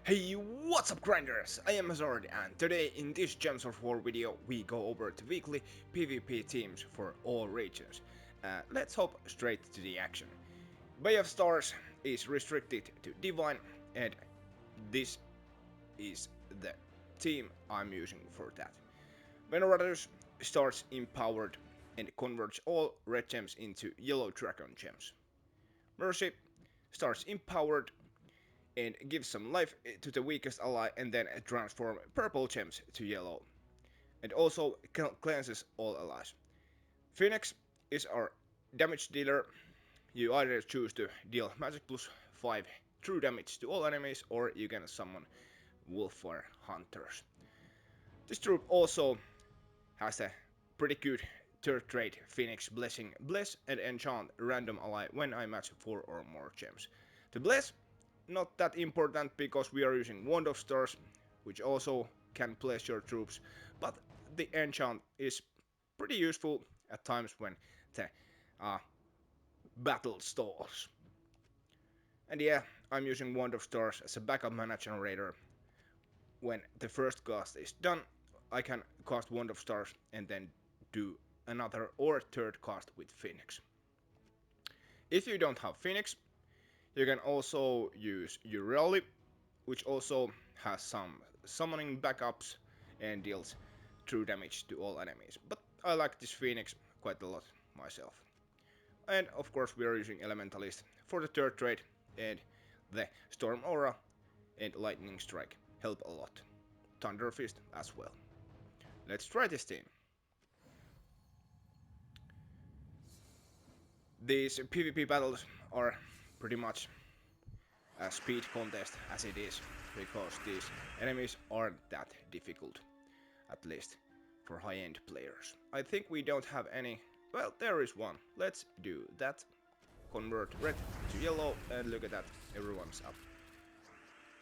Hey, what's up grinders? I am Hazard and today in this Gems of War video we go over the weekly PvP teams for all regions. Let's hop straight to the action. Bay of Stars is restricted to Divine and this is the team I'm using for that. Maraji starts empowered and converts all red gems into yellow dragon gems. Mercy starts empowered and gives some life to the weakest ally and then transform purple gems to yellow. And also cleanses all allies. Phoenix is our damage dealer. You either choose to deal magic plus 5 true damage to all enemies or you can summon Wolfire Hunters. This troop also has a pretty good third trait Phoenix Blessing. Bless and enchant random ally when I match 4 or more gems. The Bless not that important because we are using Wand of Stars, which also can place your troops, but the enchant is pretty useful at times when the uh, battle stalls. And yeah, I'm using Wand of Stars as a backup mana generator. When the first cast is done, I can cast Wand of Stars and then do another or third cast with Phoenix. If you don't have Phoenix, you can also use Urali, which also has some summoning backups and deals true damage to all enemies. But I like this Phoenix quite a lot myself. And of course we are using Elementalist for the third trait, and the Storm Aura and Lightning Strike help a lot. Thunder Fist as well. Let's try this team. These PvP battles are pretty much a speed contest as it is, because these enemies aren't that difficult, at least for high-end players. I think we don't have any. Well, there is one. Let's do that. Convert red to yellow and look at that, everyone's up.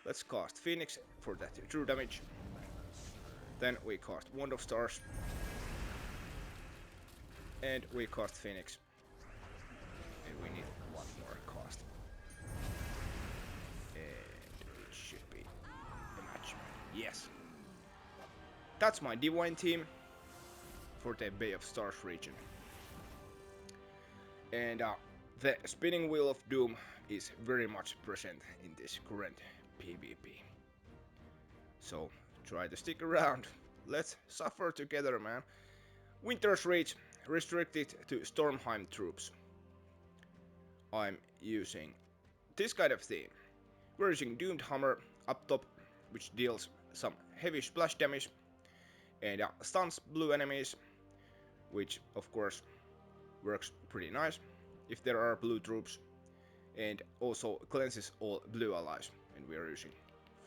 Let's cast Phoenix for that true damage. Then we cast Wand of Stars. And we cast Phoenix. And we need one more cast. And it should be a match. Yes. That's my Divine team for the Bay of Stars region. And the spinning wheel of doom is very much present in this current PvP. So try to stick around. Let's suffer together, man. Winter's Reach restricted to Stormheim troops. I'm using this kind of theme. We're using Doomed Hammer up top, which deals some heavy splash damage and stuns blue enemies, which of course works pretty nice if there are blue troops, and also cleanses all blue allies, and we are using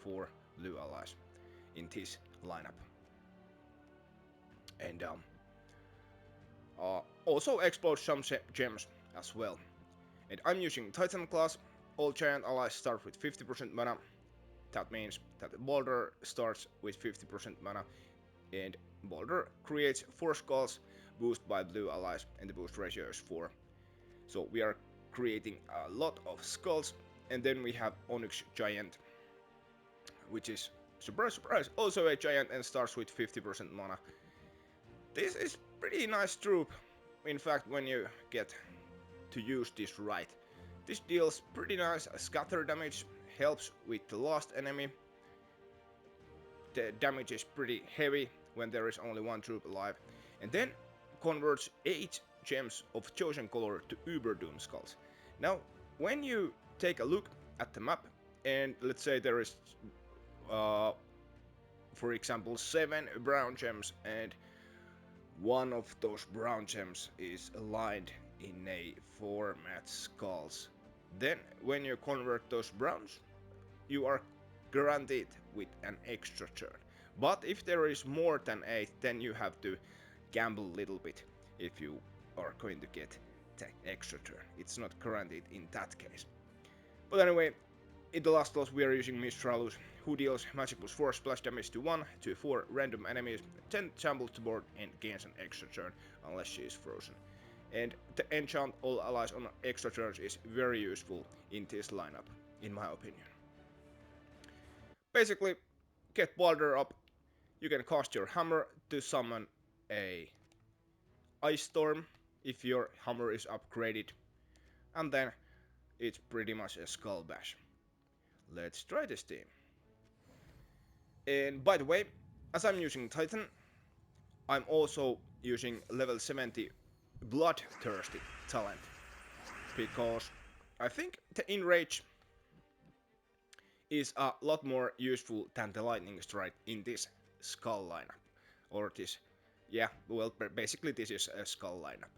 4 blue allies in this lineup. And also explodes some gems as well. And I'm using Titan class. All giant allies start with 50% mana. That means that the boulder starts with 50% mana, and boulder creates 4 skulls boosted by blue allies, and the boost ratio is 4. So we are creating a lot of skulls, and then we have Onyx Giant, which is, surprise surprise, also a giant and starts with 50% mana. This is pretty nice troop, in fact, when you get to use this right. This deals pretty nice scatter damage, helps with the last enemy. The damage is pretty heavy when there is only one troop alive, and then converts 8 gems of chosen color to Uber Doom skulls. Now, when you take a look at the map, and let's say there is, for example, 7 brown gems, and one of those brown gems is aligned in a format skulls, then when you convert those browns, you are guaranteed with an extra turn. But if there is more than 8, then you have to gamble a little bit if you are going to get the extra turn. It's not guaranteed in that case. But anyway, in the last loss we are using Mistralus, who deals magic plus 4 splash damage to 1 to 4 random enemies, 10 shambles to board and gains an extra turn unless she is frozen. And the enchant all allies on extra turns is very useful in this lineup, in my opinion. basically get Balder up. You can cast your hammer to summon a ice storm if your hammer is upgraded, and then it's pretty much a skull bash. Let's try this team. And by the way, as I'm using Titan, I'm also using level 70 Bloodthirsty talent, because I think the Enrage is a lot more useful than the Lightning Strike in this Skull lineup. Or this, yeah, well, basically this is a Skull lineup.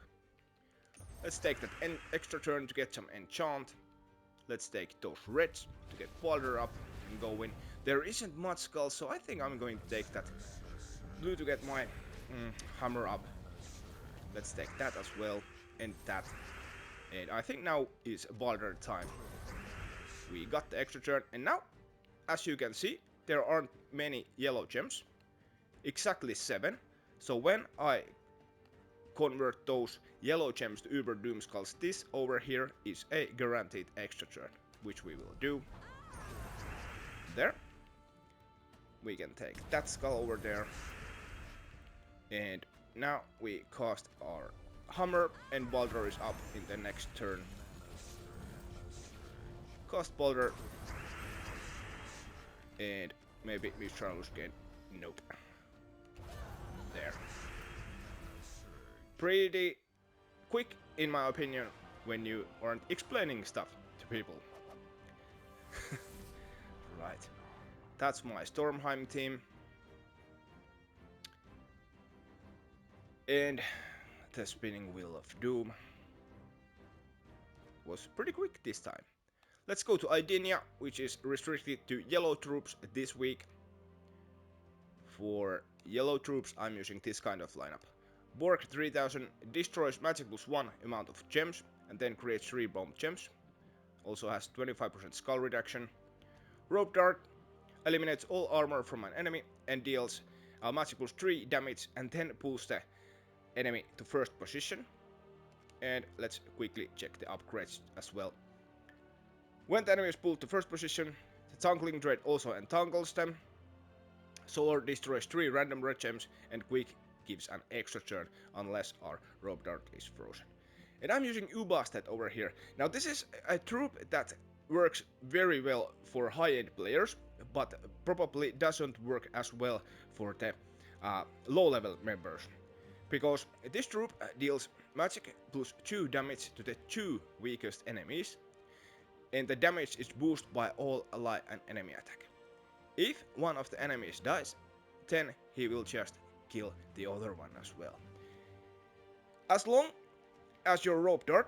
Let's take that extra turn to get some enchant. Let's take those reds to get Balder up and going. There isn't much skull, so I think I'm going to take that blue to get my hammer up. Let's take that as well, and that. And I think now is Balder time. We got the extra turn, and now, as you can see, there aren't many yellow gems. Exactly 7. So when I convert those yellow gems to Uber Doom Skulls, this over here is a guaranteed extra turn, which we will do. There. We can take that skull over there. And now we cast our hammer, and Balder is up in the next turn. Cast Balder. And maybe Mistralus gain. Nope. There. Pretty quick, in my opinion, when you aren't explaining stuff to people. Right. That's my Stormheim team. And the spinning wheel of doom was pretty quick this time. Let's go to Aidania, which is restricted to yellow troops this week. For yellow troops, I'm using this kind of lineup. Borg 3000 destroys magic +1 amount of gems and then creates 3 bomb gems. Also has 25% skull reduction. Rope Dart eliminates all armor from an enemy and deals magic +3 damage, and then pulls the enemy to first position. And let's quickly check the upgrades as well. When the enemy is pulled to first position, the Tangling Dread also entangles them. Solar destroys 3 random red gems, and Quick gives an extra turn unless our Rope Dart is frozen. And I'm using Ubastet over here. Now this is a troop that works very well for high-end players, but probably doesn't work as well for the low-level members. Because this troop deals magic +2 damage to the 2 weakest enemies, and the damage is boosted by all ally and enemy attack. If one of the enemies dies, then he will just kill the other one as well. As long as your Rope Dart,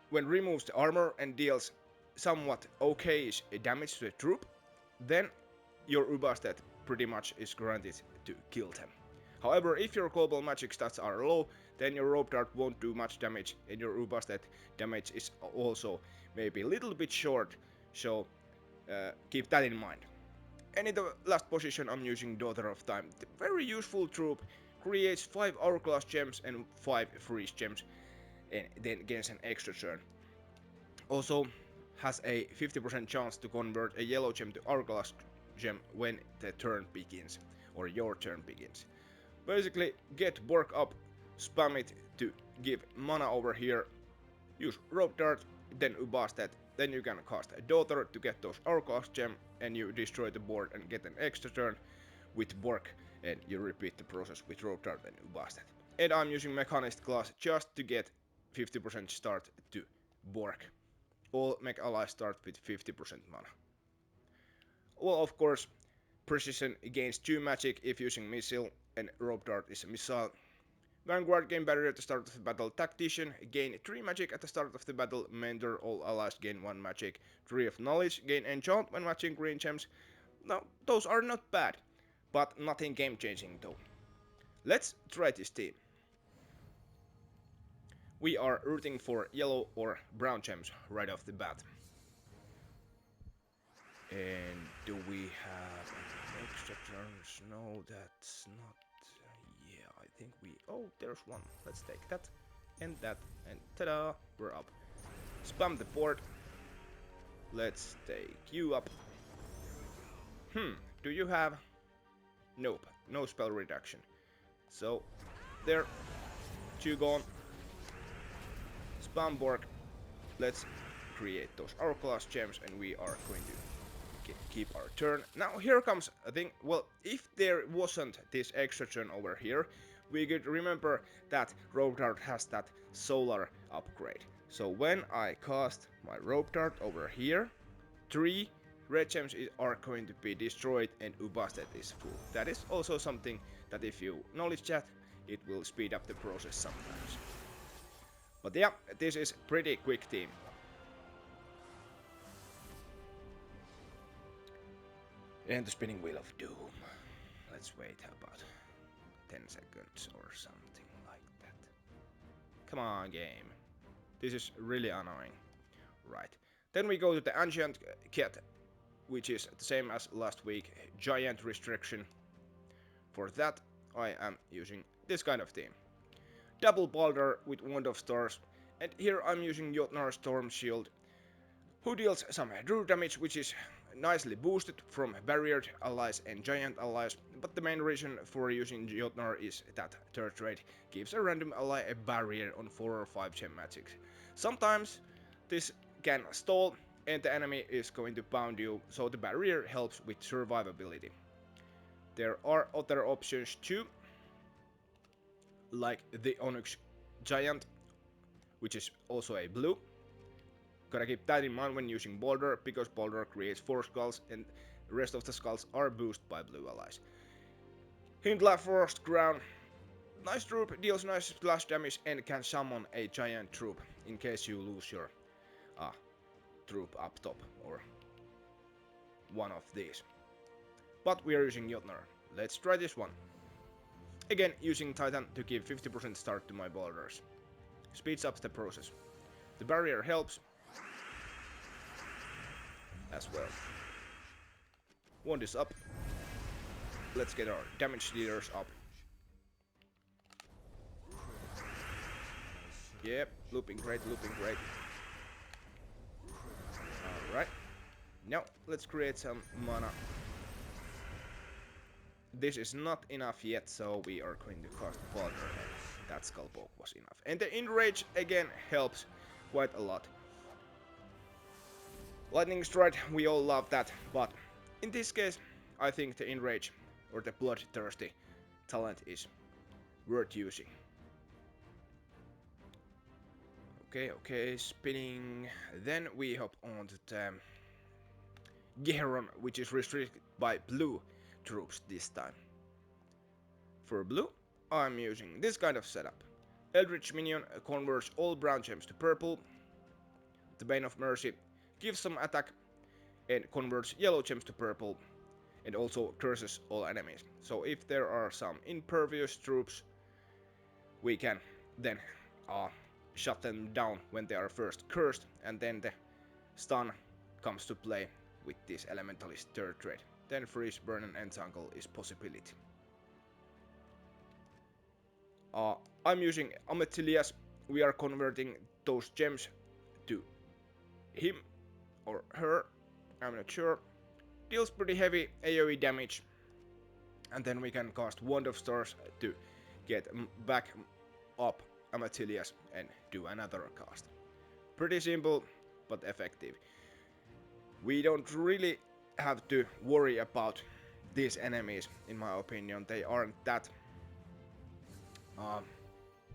when removes the armor and deals somewhat okayish damage to the troop, then your Ubastet pretty much is guaranteed to kill them. However, if your global magic stats are low, then your Rope Dart won't do much damage, and your Ubastet damage is also maybe a little bit short, so keep that in mind. And in the last position, I'm using Daughter of Time. The very useful troop, creates 5 Hourglass gems and 5 Freeze gems, and then gains an extra turn. Also has a 50% chance to convert a yellow gem to Hourglass gem when the turn begins, or your turn begins. Basically, get Borg up, spam it to give mana over here, use Rope Dart, then Ubastet, then you can cast a Daughter to get those Hourglass gem, and you destroy the board and get an extra turn with Borg, and you repeat the process with Rope Dart and Ubastet. And I'm using Mechanist class just to get 50% start to Borg. All mech allies start with 50% mana. Well, of course, Precision gains 2 magic if using Missile, and Rope Dart is a missile. Vanguard gain barrier at the start of the battle. Tactician gain 3 magic at the start of the battle. Mentor, all allies gain 1 magic. Tree of Knowledge gain enchant when matching green gems. Now, those are not bad, but nothing game changing though. Let's try this team. We are rooting for yellow or brown gems right off the bat. And do we have any extra turns? No, that's not. Yeah, I think we. Oh, there's one. Let's take that and that, and ta-da, we're up. Spam the board. Let's take you up. Do you have... Nope, no spell reduction. So, there, 2 gone. Spamborg. Let's create those hourglass gems and we are going to keep our turn. Now here comes a thing. Well, if there wasn't this extra turn over here, we could remember that Rope Dart has that solar upgrade. So when I cast my Rope Dart over here, 3 red gems are going to be destroyed and Ubastet is full. That is also something that if you knowledge that, it will speed up the process sometimes. But yeah, this is pretty quick team. And the spinning wheel of doom. Let's wait about 10 seconds or something like that. Come on, game. This is really annoying. Right. Then we go to the ancient Khet, which is the same as last week, giant restriction. For that, I am using this kind of team. Double Boulder with Wand of Stars, and here I'm using Jotnar Storm Shield, who deals some Druid damage, which is nicely boosted from barriered allies and giant allies, but the main reason for using Jotnar is that third trade gives a random ally a barrier on 4 or 5 gem magics. Sometimes this can stall and the enemy is going to pound you, so the barrier helps with survivability. There are other options too, like the Onyx Giant, which is also a blue. Gotta keep that in mind when using Boulder, because Boulder creates 4 skulls and the rest of the skulls are boosted by blue allies. Hindla Frost Crown. Nice troop, deals nice splash damage and can summon a giant troop in case you lose your troop up top or one of these. But we are using Jotnar. Let's try this one. Again, using Titan to give 50% start to my boulders. Speeds up the process. The barrier helps as well. Wand is up. Let's get our damage dealers up. Yep, looping great, looping great. Alright. Now, let's create some mana. This is not enough yet, so we are going to cast Boulder, and that Skull Poke was enough. And the Enrage again helps quite a lot. Lightning Strike, we all love that, but in this case, I think the Enrage or the Bloodthirsty talent is worth using. Okay, spinning. Then we hop on to the Geheron, which is restricted by blue troops this time. For blue, I'm using this kind of setup. Eldritch Minion converts all brown gems to purple. The Bane of Mercy gives some attack and converts yellow gems to purple, and also curses all enemies. So if there are some impervious troops, we can then shut them down when they are first cursed, and then the stun comes to play with this Elementalist third trade. Then freeze, burn and entangle is possibility. I'm using Amethylias. We are converting those gems to him or her, I'm not sure. Deals pretty heavy AoE damage, and then we can cast Wand of Stars to get back up Amethylias and do another cast. Pretty simple, but effective. We don't really have to worry about these enemies, in my opinion. They aren't that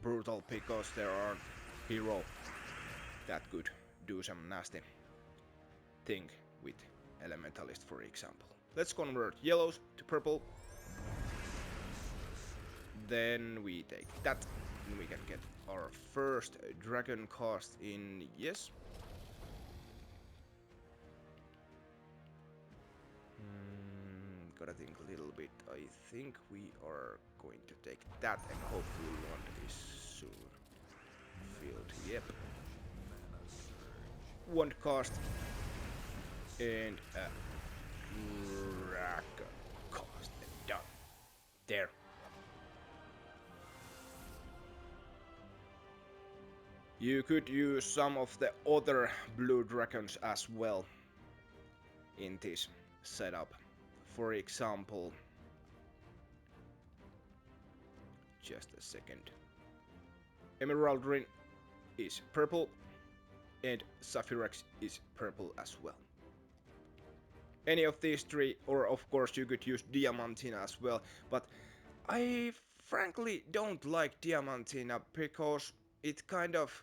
brutal because there aren't hero that could do some nasty thing with Elementalist, for example. Let's convert yellows to purple. Then we take that, and we can get our first dragon cast in. Yes. Gotta think a little bit. I think we are going to take that, and hopefully one is soon filled. Yep. One cast and a dragon cast, and done. There. You could use some of the other blue dragons as well in this setup for example, just a second, Emerald Ring is purple, and Saphirex is purple as well. Any of these three, or of course you could use Diamantina as well, but I frankly don't like Diamantina because it kind of...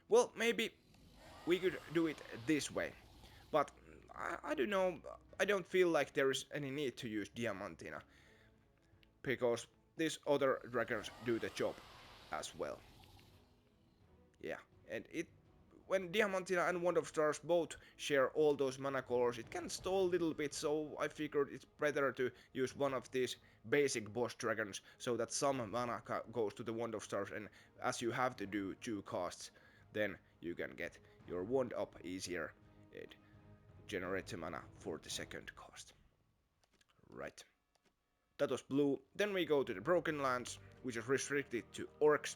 well, maybe we could do it this way, but I don't know, I don't feel like there is any need to use Diamantina, because these other dragons do the job as well. Yeah, and when Diamantina and Wand of Stars both share all those mana colors, it can stall a little bit, so I figured it's better to use one of these basic boss dragons, so that some mana goes to the Wand of Stars, and as you have to do 2 casts, then you can get your wand up easier and generate the mana for the second cast. Right. That was blue. Then we go to the Broken Lands, which is restricted to orcs.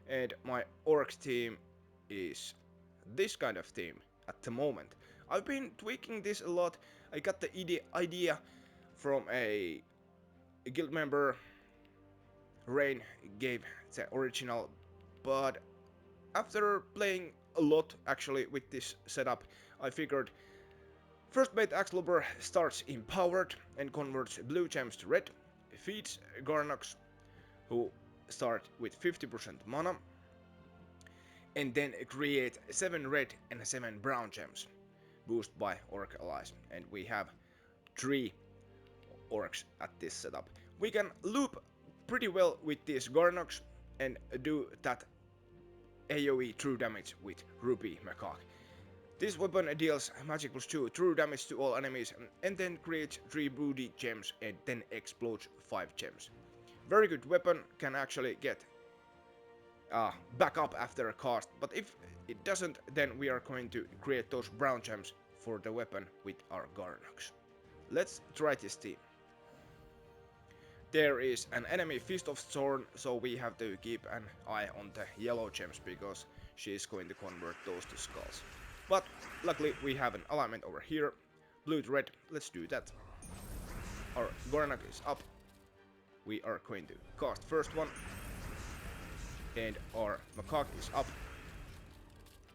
And my orcs team is this kind of team at the moment. I've been tweaking this a lot. I got the idea from a guild member. Rain gave the original, but after playing a lot actually with this setup, I figured first mate Axlober starts empowered and converts blue gems to red, feeds Garnox, who start with 50% mana, and then create 7 red and 7 brown gems, boosted by orc allies, and we have 3 orcs at this setup. We can loop pretty well with these Garnox and do that AoE true damage with Ruby Macaque. This weapon deals magic +2 true damage to all enemies and then creates 3 broody gems and then explodes 5 gems. Very good weapon, can actually get back up after a cast, but if it doesn't, then we are going to create those brown gems for the weapon with our Garnox. Let's try this team. There is an enemy Fist of Thorn, so we have to keep an eye on the yellow gems because she is going to convert those to skulls. But luckily we have an alignment over here. Blue to red, let's do that. Our Garnox is up. We are going to cast first one. And our Macaque is up.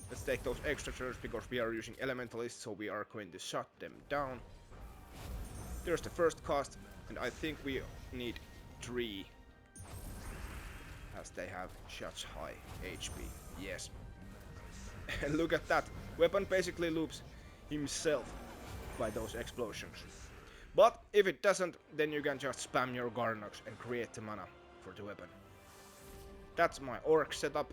Let's take those extra turns because we are using Elementalists, so we are going to shut them down. There's the first cast, and I think we need 3, as they have such high HP. Yes. And look at that, weapon basically loops himself by those explosions. But if it doesn't, then you can just spam your Garnox and create the mana for the weapon. That's my orc setup.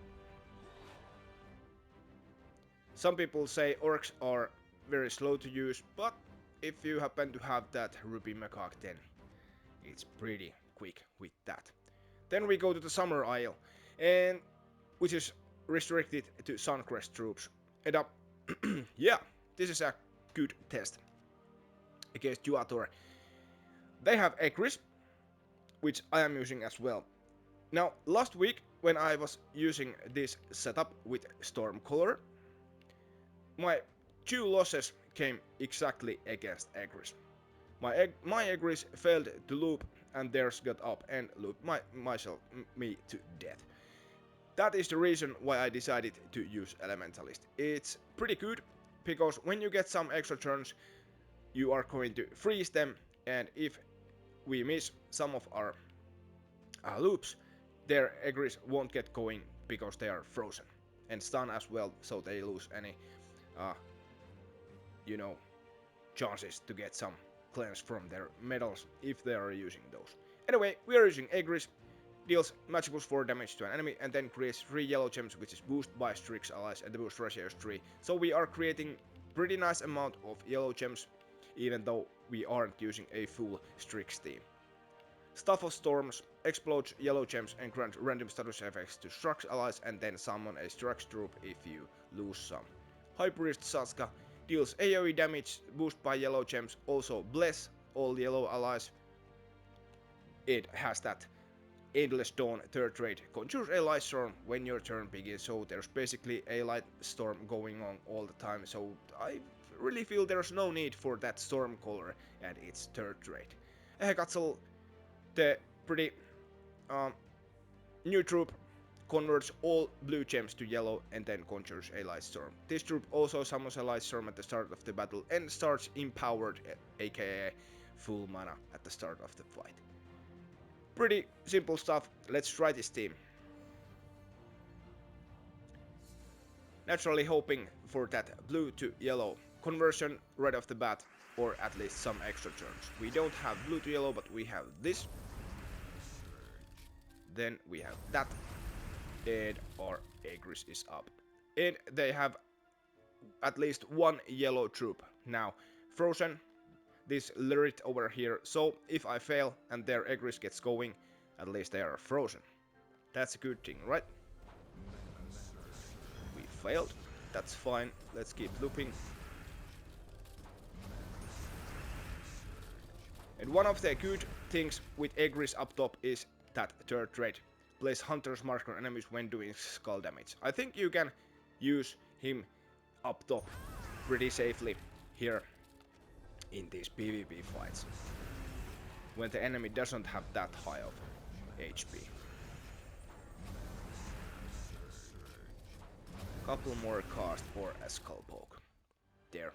Some people say orcs are very slow to use, but if you happen to have that Ruby Macaque, then it's pretty quick with that. Then we go to the Summer Isle, and which is restricted to Suncrest troops. And yeah, this is a good test against Juator. They have Egris, which I am using as well. Now, last week when I was using this setup with Stormcolor, my 2 losses came exactly against Egris. My Egris failed to loop and theirs got up and looped me to death. That is the reason why I decided to use Elementalist. It's pretty good because when you get some extra turns, you are going to freeze them, and if we miss some of our loops, their Egris won't get going because they are frozen and stun as well, so they lose any chances to get some cleanse from their medals if they are using those. Anyway, we are using Egris, deals magic +4 damage to an enemy and then creates 3 yellow gems, which is boosted by Stryx allies, and the boost ratio is 3. So we are creating pretty nice amount of yellow gems, even though we aren't using a full Stryx team. Staff of Storms explodes yellow gems and grants random status effects to Stryx allies, and then summon a Stryx troop if you lose some. High Priest Saska deals AoE damage boosted by yellow gems, also bless all yellow allies. It has that Endless Dawn 3rd rate, conjures a light storm when your turn begins, so there's basically a light storm going on all the time, so I really feel there's no need for that Stormcaller at its third trait. Hekatzl, the pretty new troop, converts all blue gems to yellow and then conjures a Light Storm. This troop also summons a Light Storm at the start of the battle and starts empowered, aka full mana, at the start of the fight. Pretty simple stuff, let's try this team. Naturally hoping for that blue to yellow conversion right off the bat, or at least some extra turns. We don't have blue to yellow, but we have this. Then we have that, and our Agris is up. And they have at least one yellow troop. Now, frozen this Lyrit over here, so if I fail and their Agris gets going, at least they are frozen. That's a good thing, right? We failed, that's fine, let's keep looping. And one of the good things with Agris up top is that third trait. Place Hunter's Mark on enemies when doing skull damage. I think you can use him up top pretty safely here in these PvP fights, when the enemy doesn't have that high of HP. Couple more cast for a skull poke. There.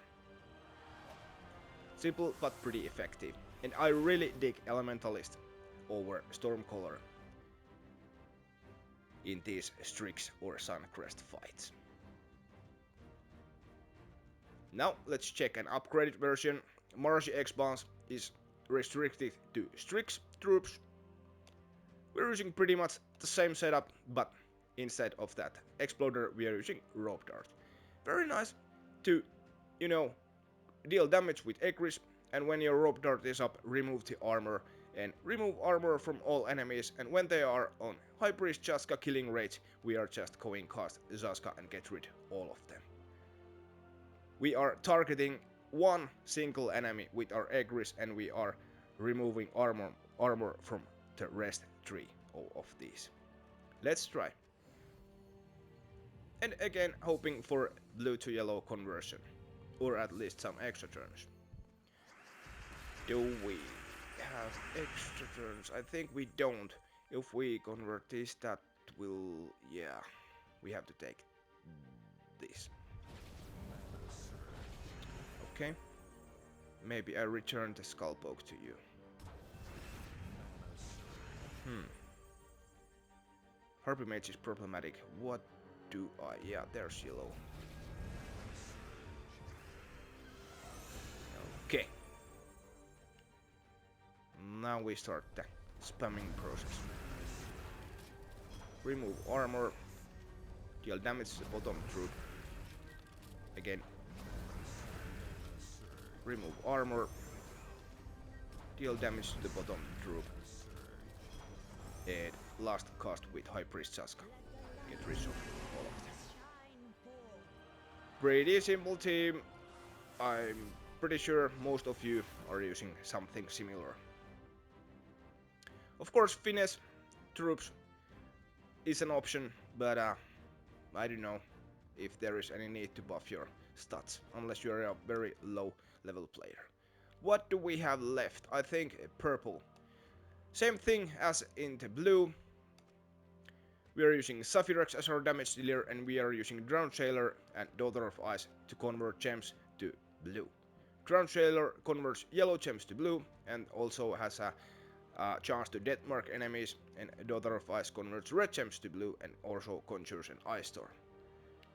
Simple but pretty effective. And I really dig Elementalist over Stormcaller in these Stryx or Suncrest fights. Now let's check an upgraded version. Maraji Expanse is restricted to Stryx troops. We're using pretty much the same setup, but instead of that exploder we are using Rope Dart. Very nice to, you know, deal damage with Agris, and when your Rope Dart is up, remove the armor, and remove armor from all enemies, and when they are on High Priest Jaska killing rage, we are just going cast Jaska and get rid all of them. We are targeting one single enemy with our Agris, and we are removing armor from the rest 3 of these. Let's try. And again hoping for blue to yellow conversion, or at least some extra turns. Do we have extra turns? I think we don't. If we convert this, that will... yeah, we have to take this. Okay. Maybe I return the skull poke to you. Harpy Mage is problematic. What do I... yeah, there's yellow. Okay. Now we start the spamming process. Remove armor. Deal damage to the bottom troop. Again. Remove armor. Deal damage to the bottom troop. And last cast with High Priest Jaska. Get rid of all of them. Pretty simple team. I'm pretty sure most of you are using something similar. Of course, finesse troops is an option, but I don't know if there is any need to buff your stats, unless you're a very low level player. What do we have left? I think purple. Same thing as in the blue. We are using Saphirex as our damage dealer, and we are using Drowned Sailor and Daughter of Ice to convert gems to blue. Drowned Sailor converts yellow gems to blue and also has a chance to deathmark enemies, and Daughter of Ice converts red gems to blue and also conjures an Ice Storm.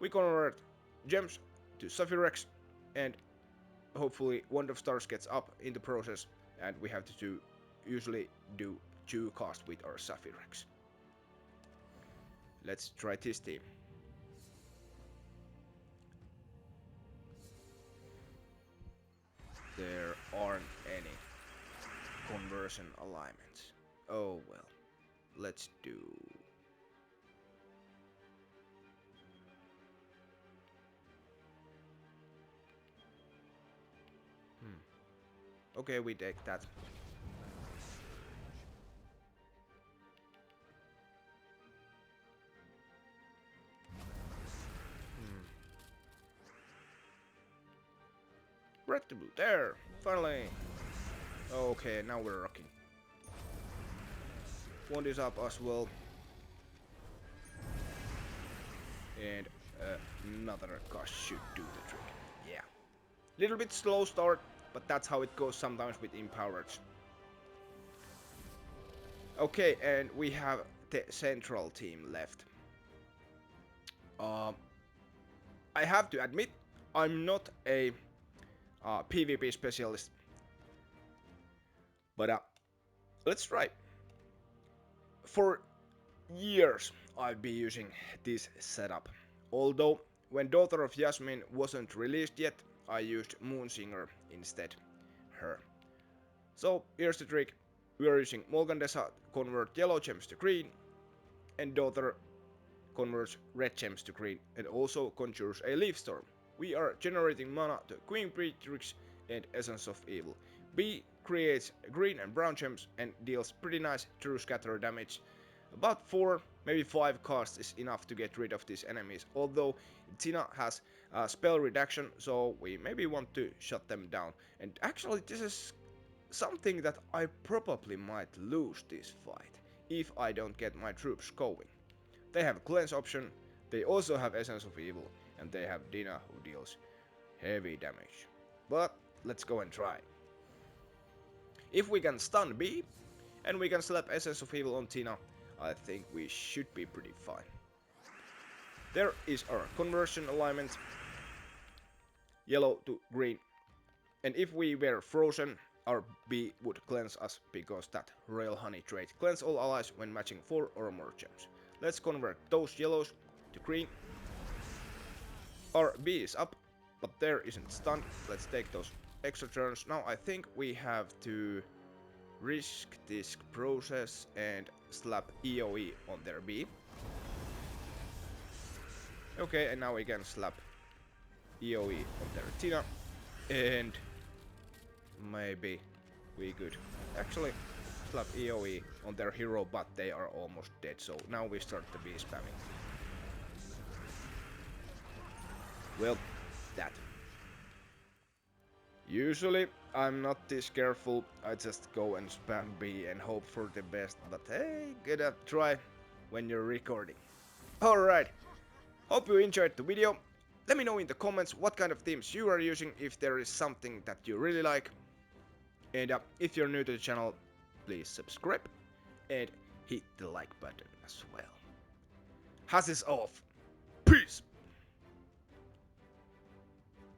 We convert gems to Saphirex, and hopefully Wand of Stars gets up in the process, and we have to usually do 2 casts with our Saphirex. Let's try this team. There aren't any conversion alignments. Oh well. Let's do... Okay, we take that. There! Finally! Okay, now we're rocking. One is up as well. And another cast should do the trick. Yeah. Little bit slow start, but that's how it goes sometimes with empowered. Okay, and we have the central team left. I have to admit, I'm not a PvP specialist, but let's try. For years, I've been using this setup. Although, when Daughter of Yasmin wasn't released yet, I used Moonsinger instead. Her. So, here's the trick. We are using Molgandesa convert yellow gems to green, and Daughter converts red gems to green and also conjures a leaf storm. We are generating mana to Queen Beatrix and Essence of Evil. B creates green and brown gems and deals pretty nice true scatter damage. About 4, maybe 5 casts is enough to get rid of these enemies, although Tina has spell reduction, so we maybe want to shut them down. And actually this is something that I probably might lose this fight if I don't get my troops going. They have cleanse option, they also have Essence of Evil, and they have Dina who deals heavy damage. But let's go and try. If we can stun B, and we can slap Essence of Evil on Tina, I think we should be pretty fine. There is our conversion alignment. Yellow to green. And if we were frozen, our B would cleanse us because that Royal Honey trait cleanse all allies when matching 4 or more gems. Let's convert those yellows to green. Our B is up, but there isn't stunned. Let's take those extra turns. Now I think we have to risk this process and slap EOE on their B. Okay, and now we can slap EOE on their Tina. And maybe we could actually slap EOE on their hero, but they are almost dead, so now we start the B spamming. Well, that. Usually I'm not this careful, I just go and spam B and hope for the best, but hey, gotta try when you're recording. Alright, hope you enjoyed the video. Let me know in the comments what kind of themes you are using, if there is something that you really like. And if you're new to the channel, please subscribe and hit the like button as well. Has this off. Peace!